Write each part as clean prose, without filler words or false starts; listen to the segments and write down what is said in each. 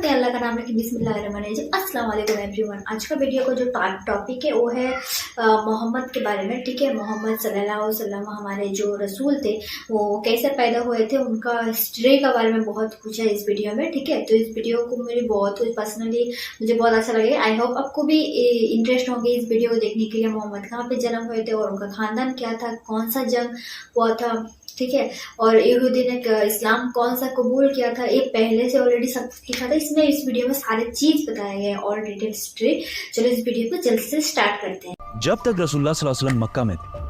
करते हैं अल्लाह का नाम लेके बिस्मिल्लाहिर्रहमानिर्रहीम। अस्सलाम वालेकुम एवरीवन। आज का वीडियो का जो टॉपिक है वो है मोहम्मद के बारे में। ठीक है, मोहम्मद सल्लल्लाहु अलैहि वसल्लम हमारे जो रसूल थे वो कैसे पैदा हुए थे, उनका हिस्ट्री के बारे में बहुत कुछ है इस वीडियो में। ठीक है, तो इस वीडियो को मेरी बहुत पर्सनली मुझे बहुत अच्छा लगे। आई होप आपको भी इंटरेस्ट होंगे इस वीडियो को देखने के लिए। मोहम्मद कहाँ पे जन्म हुए थे और उनका खानदान क्या था, कौन सा जंग हुआ था, ठीक है, और यहूदी ने इस्लाम कौन सा कबूल किया था, ये पहले से ऑलरेडी सब लिखा था इसमें। इस वीडियो में सारे चीज बताए गए और डिटेल हिस्ट्री। चलो इस वीडियो को जल्द से स्टार्ट करते हैं। जब तक रसूलुल्लाह सल्लल्लाहु अलैहि वसल्लम मक्का में थे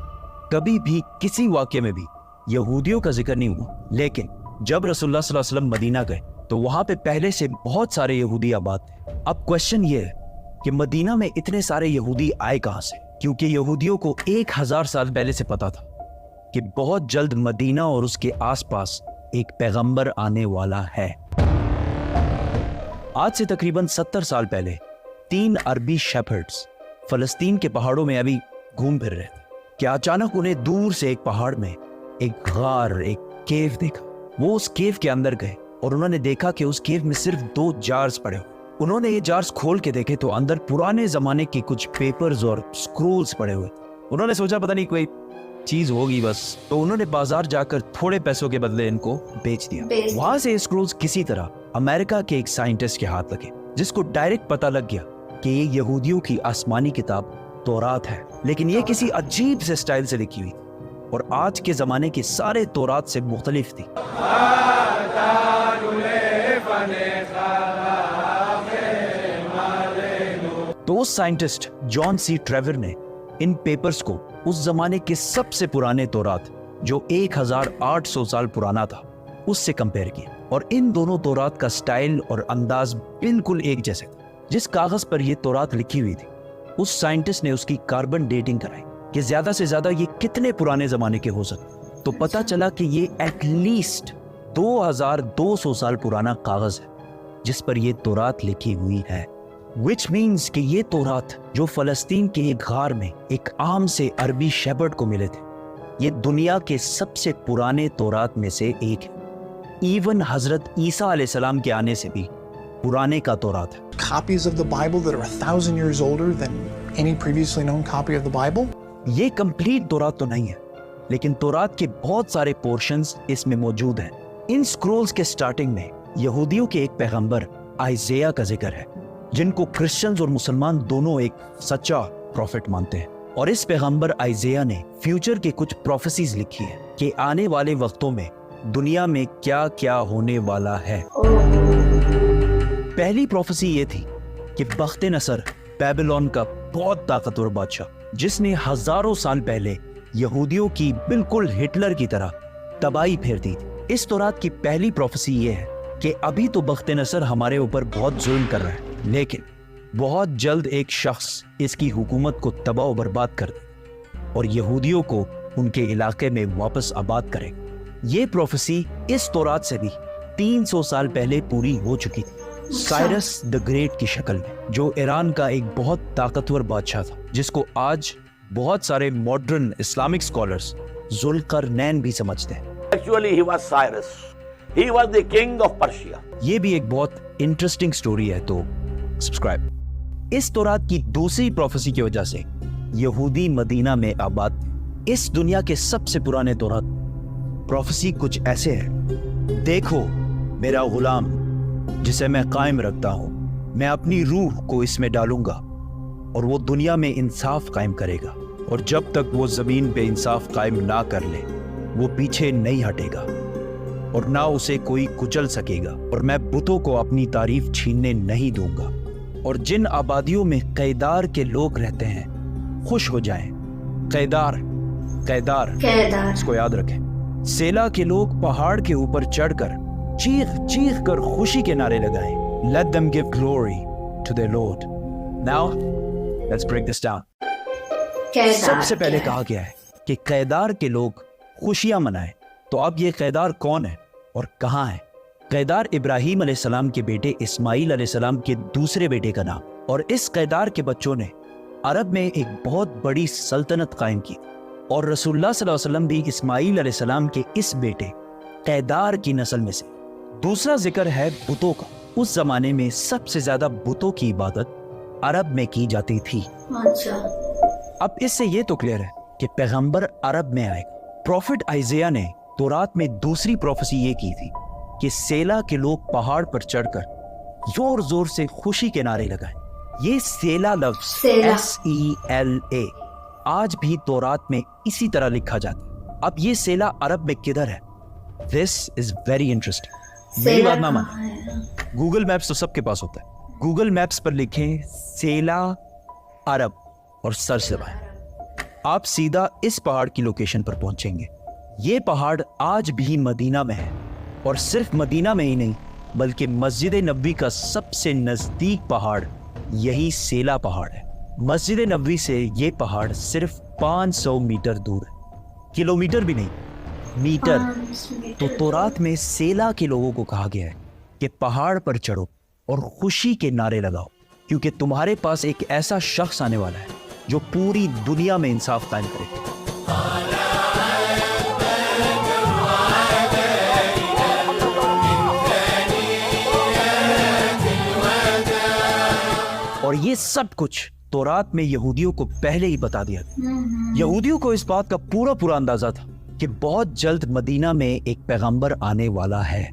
कभी भी किसी वाक्य में भी यहूदियों का जिक्र नहीं हुआ, लेकिन जब रसूलुल्लाह सल्लल्लाहु अलैहि वसल्लम मदीना गए तो वहां पे पहले से बहुत सारे यहूदी आबाद थे। अब क्वेश्चन ये है कि मदीना में इतने सारे यहूदी आए कहां से, क्योंकि यहूदियों को 1000 साल पहले से पता था कि बहुत जल्द मदीना और उसके आसपास एक पैगंबर आने वाला है। आज से तकरीबन 70 साल पहले 3 अरबी शेफर्ड्स फलस्तीन के पहाड़ों में अभी घूम फिर रहे थे कि अचानक उन्हें दूर से एक पहाड़ में एक गार, एक केव देखा। वो उस केव के अंदर गए और उन्होंने देखा कि उस केव में सिर्फ 2 जार्स पड़े हुए। उन्होंने ये जार्स खोल के देखे तो अंदर पुराने जमाने के कुछ पेपर्स और स्क्रोल्स पड़े हुए। उन्होंने सोचा पता नहीं कोई चीज होगी बस, तो उन्होंने बाजार जाकर थोड़े पैसों के बदले इनको बेच दिया। वहां से स्क्रोल्स किसी तरह अमेरिका के एक साइंटिस्ट के हाथ लगे, जिसको डायरेक्ट पता लग गया कि ये यहूदियों की आसमानी किताब तौरात है, लेकिन ये किसी अजीब से स्टाइल से लिखी हुई और आज के जमाने के सारे तौरात से मुख्तलिफ थी। तो उस साइंटिस्ट जॉन सी ट्रेवर ने इन पेपर्स को उस जमाने के सबसे पुराने तौरात जो 1800 साल पुराना था उससे कंपेयर किया, और इन दोनों तौरात का स्टाइल और अंदाज बिल्कुल एक जैसे था। जिस कागज पर यह तौरात लिखी हुई थी उस साइंटिस्ट ने उसकी कार्बन डेटिंग कराई कि ज्यादा से ज्यादा ये कितने पुराने जमाने के हो सकते। तो पता चला कि ये एटलीस्ट 2200 साल पुराना कागज है जिस पर यह तौरात लिखी हुई है। Which means कि ये तौरात जो फलस्तीन के एक गार में एक आम से अरबी शेफर्ड को मिले थे, ये दुनिया के सबसे पुराने तौरात में से एक है। इवन हजरत ईसा अलैहिस्सलाम के आने से भी पुराने का तौरात है। Copies of the Bible that are 1000 years older than any previously known copy of the Bible? ये कंप्लीट तौरात तो नहीं है, लेकिन तौरात के बहुत सारे पोर्शंस इसमें मौजूद हैं। इन स्क्रोल्स के स्टार्टिंग में यहूदियों के एक पैगंबर आइज़ाया का जिक्र है, जिनको क्रिश्चियंस और मुसलमान दोनों एक सच्चा प्रॉफिट मानते हैं। और इस पैगंबर आइज़ाया ने फ्यूचर के कुछ प्रोफेसीज लिखी है कि आने वाले वक्तों में दुनिया में क्या क्या होने वाला है। पहली प्रोफेसी ये थी कि बख्त नसर बेबीलोन का बहुत ताकतवर बादशाह, जिसने हजारों साल पहले यहूदियों की बिल्कुल हिटलर की तरह तबाही फेर दी थी। इस तौरात की पहली प्रोफेसी ये है कि अभी तो बख्त नसर हमारे ऊपर बहुत जुल्म कर रहा है, लेकिन बहुत जल्द एक शख्स इसकी हुकूमत को तबाह और बर्बाद कर दे और यहूदियों को उनके इलाके में वापस आबाद करे। ये प्रोफेसी इस तौरात से भी 300 साल पहले पूरी हो चुकी थी, साइरस द ग्रेट की शक्ल में, जो ईरान का एक बहुत ताकतवर बादशाह था, जिसको आज बहुत सारे मॉडर्न इस्लामिक स्कॉलर्स जुल्करनैन भी समझते हैं। Actually, he was Cyrus. He was the king of Persia. ये भी एक बहुत इंटरेस्टिंग स्टोरी है, तो सब्सक्राइब। इस तौरात की दूसरी प्रोफेसी की वजह से यहूदी मदीना में आबाद थे। इस दुनिया के सबसे पुराने तौरात प्रोफेसी कुछ ऐसे है, देखो मेरा गुलाम जिसे मैं कायम रखता हूं, मैं अपनी रूह को इसमें डालूंगा और वो दुनिया में इंसाफ कायम करेगा, और जब तक वो जमीन पे इंसाफ कायम ना कर ले वो पीछे नहीं हटेगा और ना उसे कोई कुचल सकेगा, और मैं बुतों को अपनी तारीफ छीनने नहीं दूंगा। और जिन आबादियों में कैदार के लोग रहते हैं खुश हो जाएं। कैदार कैदार इसको याद रखें। सेला के लोग पहाड़ के ऊपर चढ़कर चीख चीख कर खुशी के नारे लगाएं। Let them give glory to their Lord. Now let's break this down. सबसे पहले कहा गया है कि कैदार के लोग खुशियां मनाएं। तो अब ये कैदार कौन है और कहां है? कैदार इब्राहीम अलैहिस्सलाम के बेटे इस्माइल अलैहिस्सलाम के दूसरे बेटे का नाम, और इस कैदार के बच्चों ने अरब में एक बहुत बड़ी सल्तनत कायम की, और रसूलुल्लाह सल्लल्लाहु अलैहि वसल्लम भी इस्माइल अलैहिस्सलाम के इस बेटे कैदार की नस्ल में से। दूसरा जिक्र है बुतों का, उस जमाने में सबसे ज्यादा बुतों की इबादत अरब में की जाती थी। अच्छा। अब इससे ये तो क्लियर है कि पैगंबर अरब में आएगा। प्रॉफिट आइजिया ने तौरात में दूसरी प्रोफेसी ये की थी कि सेला के लोग पहाड़ पर चढ़कर जोर जोर से खुशी के नारे लगाएं। ये सेला लफ्ज सेला। SELA आज भी तौरात में इसी तरह लिखा जाता है। अब ये सेला अरब में किधर है? This is very interesting. मेरी बात ना माने, गूगल मैप्स तो सबके पास होता है। गूगल मैप्स पर लिखें सेला अरब और सर्च दबाएं, आप सीधा इस पहाड़ की लोकेशन पर पहुंचेंगे। ये पहाड़ आज भी मदीना में है, और सिर्फ मदीना में ही नहीं बल्कि मस्जिद नबवी का सबसे नजदीक पहाड़ यही सेला पहाड़ है। मस्जिद नबवी से ये पहाड़ सिर्फ 500 मीटर दूर है, किलोमीटर भी नहीं, मीटर। तो तौरात में सेला के लोगों को कहा गया है कि पहाड़ पर चढ़ो और खुशी के नारे लगाओ, क्योंकि तुम्हारे पास एक ऐसा शख्स आने वाला है जो पूरी दुनिया में इंसाफ कायम करे। और ये सब कुछ तौरात में यहूदियों को पहले ही बता दिया था। यहूदियों को इस बात का पूरा अंदाजा था कि बहुत जल्द मदीना में एक पैगंबर आने वाला है।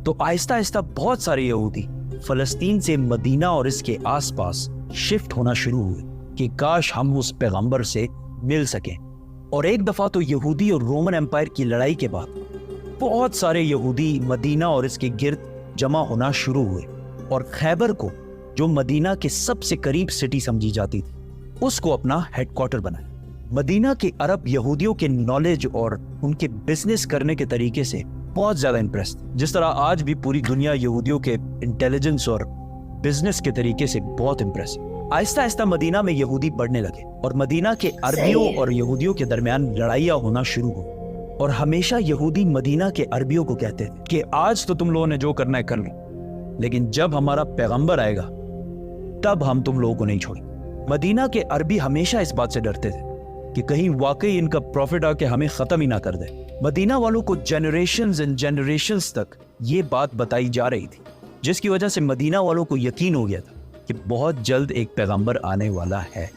तो आहिस्ता आहिस्ता बहुत सारे यहूदी फलस्तीन से मदीना और इसके आसपास शिफ्ट होना शुरू हुए कि काश हम उस पैगंबर से मिल सकें। और एक दफा तो यहूदी और रोमन एम्पायर की लड़ाई के बाद बहुत सारे यहूदी मदीना और इसके गिर्द जमा होना शुरू हुए, और खैबर को, जो मदीना के सबसे करीब सिटी समझी जाती थी, उसको अपना हेडक्वार्टर बनाया। मदीना के अरब यहूदियों के नॉलेज और उनके बिजनेस करने के तरीके से बहुत ज्यादा इम्प्रेस थे, जिस तरह आज भी पूरी दुनिया यहूदियों के इंटेलिजेंस और बिजनेस के तरीके से बहुत इम्प्रेस है। आहिस्ता आहिस्ता मदीना में यहूदी बढ़ने लगे और मदीना के अरबियों और यहूदियों के दरमियान लड़ाइयाँ होना शुरू हुई। और हमेशा यहूदी मदीना के अरबियों को कहते थे कि आज तो तुम लोगों ने जो करना है कर लो, लेकिन जब हमारा पैगंबर आएगा तब हम तुम लोगों को नहीं छोड़ेंगे। मदीना के अरबी हमेशा इस बात से डरते थे कि कहीं वाकई इनका प्रॉफिट आके हमें खत्म ही ना कर दे। मदीना वालों को जनरेशंस एंड जनरेशंस तक ये बात बताई जा रही थी, जिसकी वजह से मदीना वालों को यकीन हो गया था कि बहुत जल्द एक पैगंबर आने वाला है।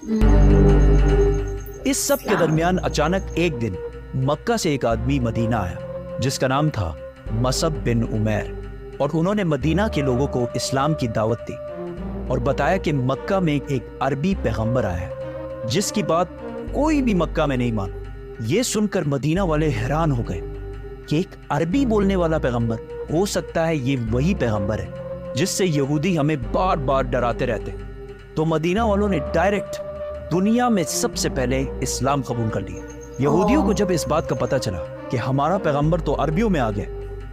इस सब के दरमियान अचानक एक दिन मक्का से एक आदमी मदीना आया जिसका नाम था मसअब बिन उमैर, और उन्होंने मदीना के लोगों को इस्लाम की दावत दी और बताया कि मक्का में एक अरबी पैगंबर आया है जिसकी बात कोई भी मक्का में नहीं माना। ये सुनकर मदीना वाले हैरान हो गए कि एक अरबी बोलने वाला पैगंबर, हो सकता है ये वही पैगंबर है जिससे यहूदी हमें बार बार डराते रहते। तो मदीना वालों ने डायरेक्ट दुनिया में सबसे पहले इस्लाम कबूल कर लिया। यहूदियों को जब इस बात का पता चला कि हमारा पैगंबर तो अरबियों में आ गया,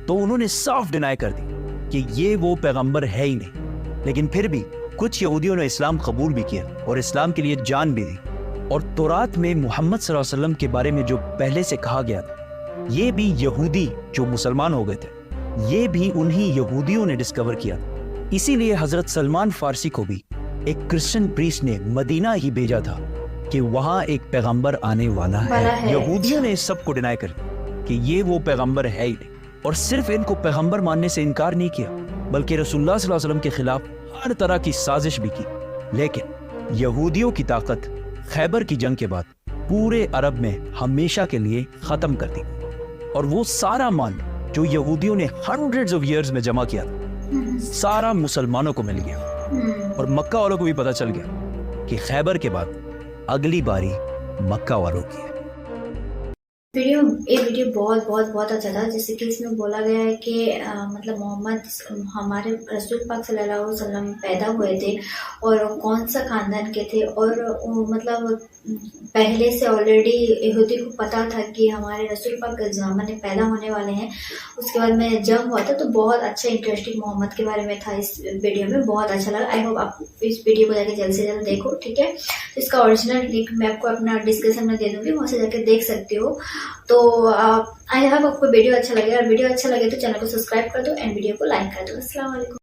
तो उन्होंने साफ डिनाई कर दी कि ये वो पैगंबर है ही नहीं। लेकिन फिर भी कुछ यहूदियों ने इस्लाम कबूल भी किया और इस्लाम के लिए जान भी दी। और तौरात में मोहम्मद सल्लल्लाहु अलैहि वसल्लम के बारे में जो पहले से कहा गया था, ये भी यहूदी जो मुसलमान हो गए थे, ये भी उन्हीं यहूदियों ने डिस्कवर किया था। इसीलिए हजरत सलमान फारसी को भी एक क्रिश्चियन प्रीस्ट ने मदीना ही भेजा था कि वहां एक पैगंबर आने वाला है। यहूदियों ने इस सब को डिनाई कर दिया कि ये वो पैगंबर है ही नहीं, और सिर्फ इनको पैगंबर मानने से इनकार नहीं किया बल्कि रसूलुल्लाह सल्लल्लाहु अलैहि वसल्लम के खिलाफ हर तरह की साजिश भी की। लेकिन यहूदियों की ताकत खैबर की जंग के बाद पूरे अरब में हमेशा के लिए खत्म कर दी, और वो सारा माल जो यहूदियों ने हंड्रेड्स ऑफ इयर्स में जमा किया था, सारा मुसलमानों को मिल गया। और मक्का वालों को भी पता चल गया कि खैबर के बाद अगली बारी मक्का वालों की है। वीडियो बहुत अच्छा था। जैसे कि इसमें बोला गया है कि मतलब मोहम्मद हमारे रसूल पाक सल्लल्लाहु अलैहि वसल्लम पैदा हुए थे और कौन सा खानदान के थे, और मतलब पहले से ऑलरेडी यहूदी को पता था कि हमारे रसूल पाक ज़माने पैदा होने वाले हैं। उसके बाद में जंग हुआ था, तो बहुत अच्छा इंटरेस्टिंग मोहम्मद के बारे में था इस वीडियो में, बहुत अच्छा लगा। आई होप आप इस वीडियो को जाके जल्द से जल्द देखो, ठीक है। तो इसका ओरिजिनल लिंक मैं आपको अपना डिस्क्रिप्शन में दे दूँगी, वहाँ से जाके देख सकते हो। तो आई होप आपको वीडियो अच्छा लगेगा, और वीडियो अच्छा लगे तो चैनल को सब्सक्राइब कर दो एंड वीडियो को लाइक कर दो। अस्सलाम वालेकुम।